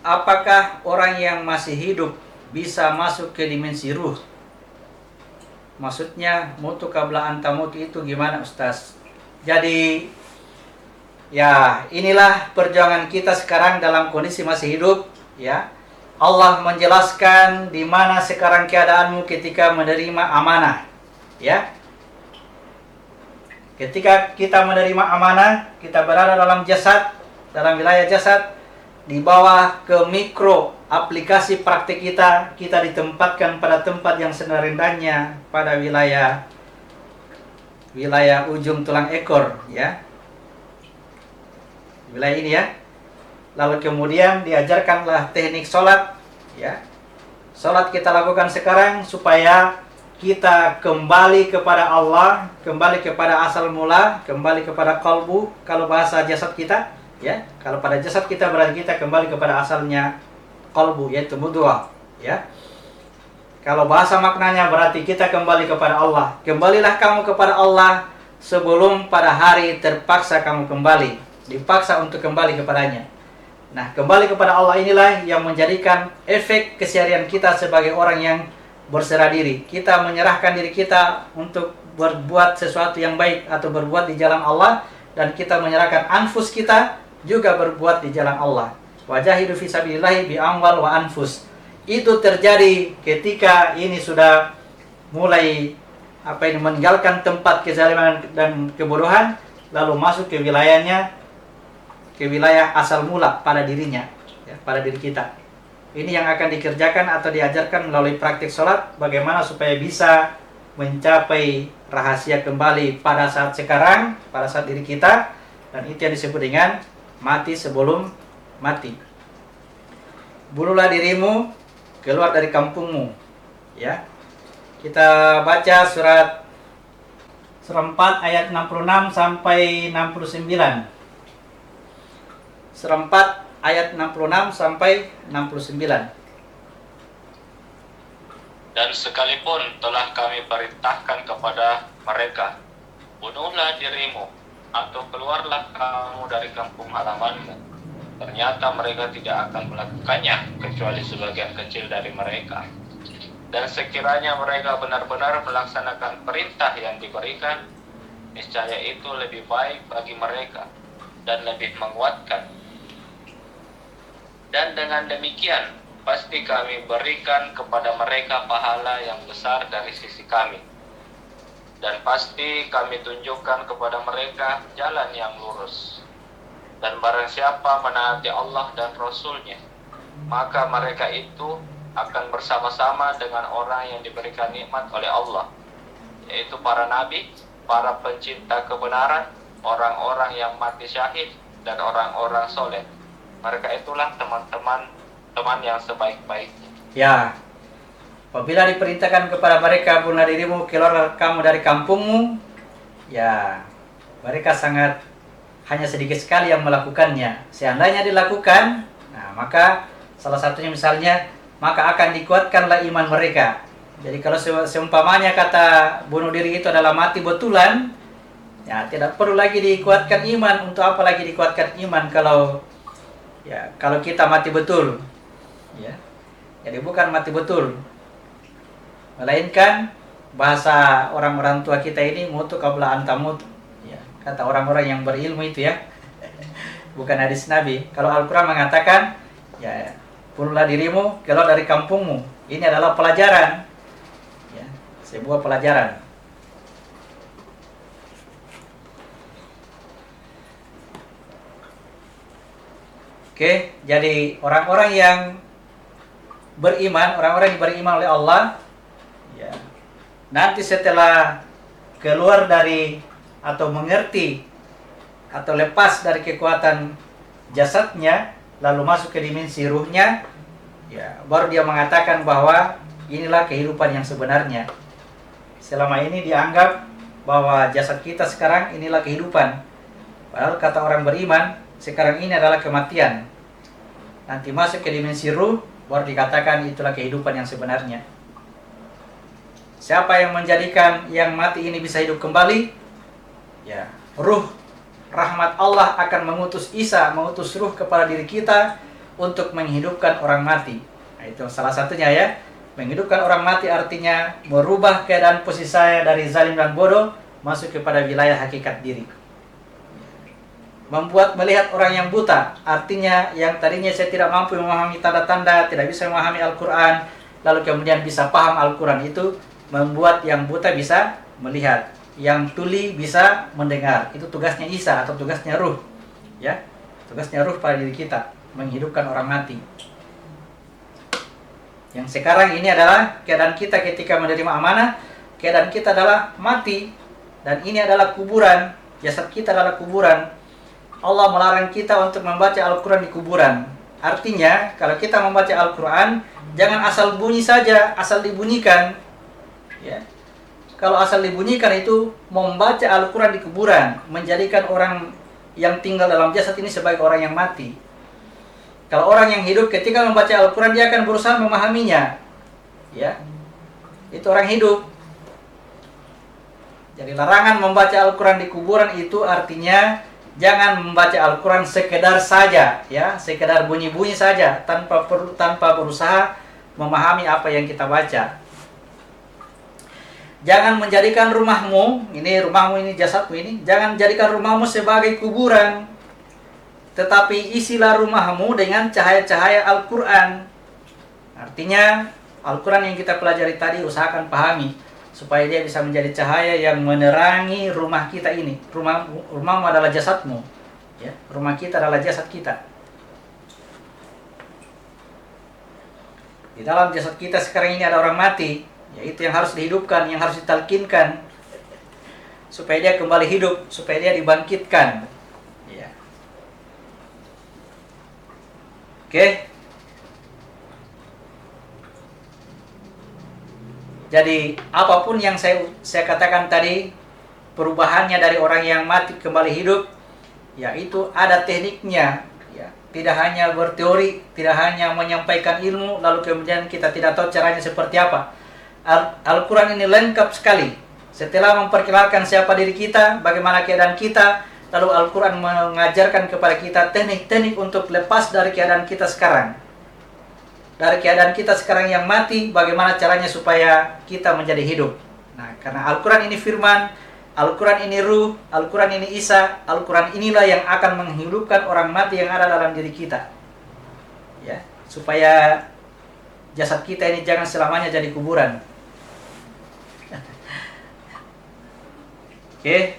apakah orang yang masih hidup bisa masuk ke dimensi ruh? Maksudnya mutu qabla anta mutu itu gimana Ustaz? Jadi ya inilah perjuangan kita sekarang dalam kondisi masih hidup, ya. Allah menjelaskan di mana sekarang keadaanmu ketika menerima amanah, ya. Ketika kita menerima amanah, kita berada dalam jasad, dalam wilayah jasad, di bawah ke mikro aplikasi praktik kita ditempatkan pada tempat yang serendah-rendahnya pada wilayah ujung tulang ekor, ya. Wilayah ini, ya. Lalu kemudian diajarkanlah teknik sholat, ya. Sholat kita lakukan sekarang supaya kita kembali kepada Allah, kembali kepada asal mula, kembali kepada qalbu, kalau bahasa jasad kita, ya. Kalau pada jasad kita berarti kita kembali kepada asalnya qalbu, yaitu mudghah, ya. Kalau bahasa maknanya berarti kita kembali kepada Allah. Kembalilah kamu kepada Allah sebelum pada hari terpaksa kamu kembali, dipaksa untuk kembali kepadanya. Nah, kembali kepada Allah inilah yang menjadikan efek keseharian kita sebagai orang yang berserah diri. Kita menyerahkan diri kita untuk berbuat sesuatu yang baik atau berbuat di jalan Allah, dan kita menyerahkan anfus kita juga berbuat di jalan Allah. Wajahidu fi sabilillahi bi amwal wa anfus. Itu terjadi ketika ini sudah mulai meninggalkan tempat kezaliman dan kebodohan, lalu masuk ke wilayahnya, ke wilayah asal mula pada dirinya, ya, pada diri kita. Ini yang akan dikerjakan atau diajarkan melalui praktik sholat, bagaimana supaya bisa mencapai rahasia kembali pada saat sekarang, pada saat diri kita, dan itu yang disebut dengan mati sebelum mati. Bunuhlah dirimu, keluar dari kampungmu, ya. Kita baca surat 4 ayat 66 sampai 69. Surah 4 ayat 66 sampai 69. Dan sekalipun telah kami perintahkan kepada mereka, bunuhlah dirimu atau keluarlah kamu dari kampung halamanmu, ternyata mereka tidak akan melakukannya kecuali sebagian kecil dari mereka. Dan sekiranya mereka benar-benar melaksanakan perintah yang diberikan, niscaya itu lebih baik bagi mereka dan lebih menguatkan. Dan dengan demikian, pasti kami berikan kepada mereka pahala yang besar dari sisi kami. Dan pasti kami tunjukkan kepada mereka jalan yang lurus. Dan barang siapa menaati Allah dan Rasul-Nya, maka mereka itu akan bersama-sama dengan orang yang diberikan nikmat oleh Allah, yaitu para nabi, para pencinta kebenaran, orang-orang yang mati syahid, dan orang-orang soleh. Mereka itulah teman-teman yang sebaik-baiknya. Ya, apabila diperintahkan kepada mereka, bunuhlah dirimu, keluar kamu dari kampungmu, ya, mereka hanya sedikit sekali yang melakukannya. Seandainya dilakukan, nah maka salah satunya misalnya, maka akan dikuatkanlah iman mereka. Jadi kalau seumpamanya kata bunuh diri itu adalah mati betulan, ya tidak perlu lagi dikuatkan iman. Untuk apa lagi dikuatkan iman kalau kita mati betul, ya. Jadi bukan mati betul, melainkan bahasa orang-orang tua kita ini mutu qabla anta mutu, ya. Kata orang-orang yang berilmu itu, ya. Bukan hadis Nabi. Kalau Al-Quran mengatakan, ya, bunuhlah dirimu, keluar dari kampungmu. Ini adalah pelajaran, ya, sebuah pelajaran. Oke, jadi orang-orang yang beriman, orang-orang yang beriman oleh Allah, ya, nanti setelah keluar dari atau mengerti atau lepas dari kekuatan jasadnya, lalu masuk ke dimensi ruhnya, ya, baru dia mengatakan bahwa inilah kehidupan yang sebenarnya. Selama ini dianggap bahwa jasad kita sekarang inilah kehidupan, padahal kata orang beriman, sekarang ini adalah kematian. Nanti masuk ke dimensi ruh, baru dikatakan itulah kehidupan yang sebenarnya. Siapa yang menjadikan yang mati ini bisa hidup kembali? Ya, ruh rahmat Allah akan mengutus Isa, mengutus ruh kepada diri kita untuk menghidupkan orang mati. Nah, itu salah satunya ya. Menghidupkan orang mati artinya merubah keadaan posisi saya dari zalim dan bodoh masuk kepada wilayah hakikat diri. Membuat melihat orang yang buta, artinya yang tadinya saya tidak mampu memahami tanda-tanda, tidak bisa memahami Al-Quran, lalu kemudian bisa paham Al-Quran itu, membuat yang buta bisa melihat, yang tuli bisa mendengar. Itu tugasnya Isa atau tugasnya ruh, ya, tugasnya ruh pada diri kita, menghidupkan orang mati. Yang sekarang ini adalah keadaan kita ketika menerima amanah, keadaan kita adalah mati, dan ini adalah kuburan, jasad kita adalah kuburan. Allah melarang kita untuk membaca Al-Quran di kuburan. Artinya, kalau kita membaca Al-Quran, jangan asal bunyi saja, asal dibunyikan. Ya. Kalau asal dibunyikan itu membaca Al-Quran di kuburan, menjadikan orang yang tinggal dalam jasad ini sebagai orang yang mati. Kalau orang yang hidup ketika membaca Al-Quran, dia akan berusaha memahaminya. Ya. Itu orang hidup. Jadi larangan membaca Al-Quran di kuburan itu artinya jangan membaca Al-Quran sekedar saja, ya, sekedar bunyi-bunyi saja tanpa berusaha memahami apa yang kita baca. Jangan menjadikan rumahmu ini jasadmu ini, jangan jadikan rumahmu sebagai kuburan. Tetapi isilah rumahmu dengan cahaya-cahaya Al-Quran. Artinya Al-Quran yang kita pelajari tadi usahakan pahami, supaya dia bisa menjadi cahaya yang menerangi rumah kita ini. Rumahmu adalah jasadmu, ya. Rumah kita adalah jasad kita. Di dalam jasad kita sekarang ini ada orang mati, yaitu yang harus dihidupkan, yang harus ditalkinkan, supaya dia kembali hidup, supaya dia dibangkitkan. Ya. Oke. Jadi apapun yang saya katakan tadi, perubahannya dari orang yang mati kembali hidup, yaitu ada tekniknya, ya. Tidak hanya berteori, tidak hanya menyampaikan ilmu lalu kemudian kita tidak tahu caranya seperti apa. Al-Quran ini lengkap sekali. Setelah memperkenalkan siapa diri kita, bagaimana keadaan kita, lalu Al-Quran mengajarkan kepada kita teknik-teknik untuk lepas dari keadaan kita sekarang. Dari keadaan kita sekarang yang mati, bagaimana caranya supaya kita menjadi hidup. Nah, karena Al-Quran ini firman, Al-Quran ini ruh, Al-Quran ini Isa, Al-Quran inilah yang akan menghidupkan orang mati yang ada dalam diri kita. Ya, supaya jasad kita ini jangan selamanya jadi kuburan. Oke.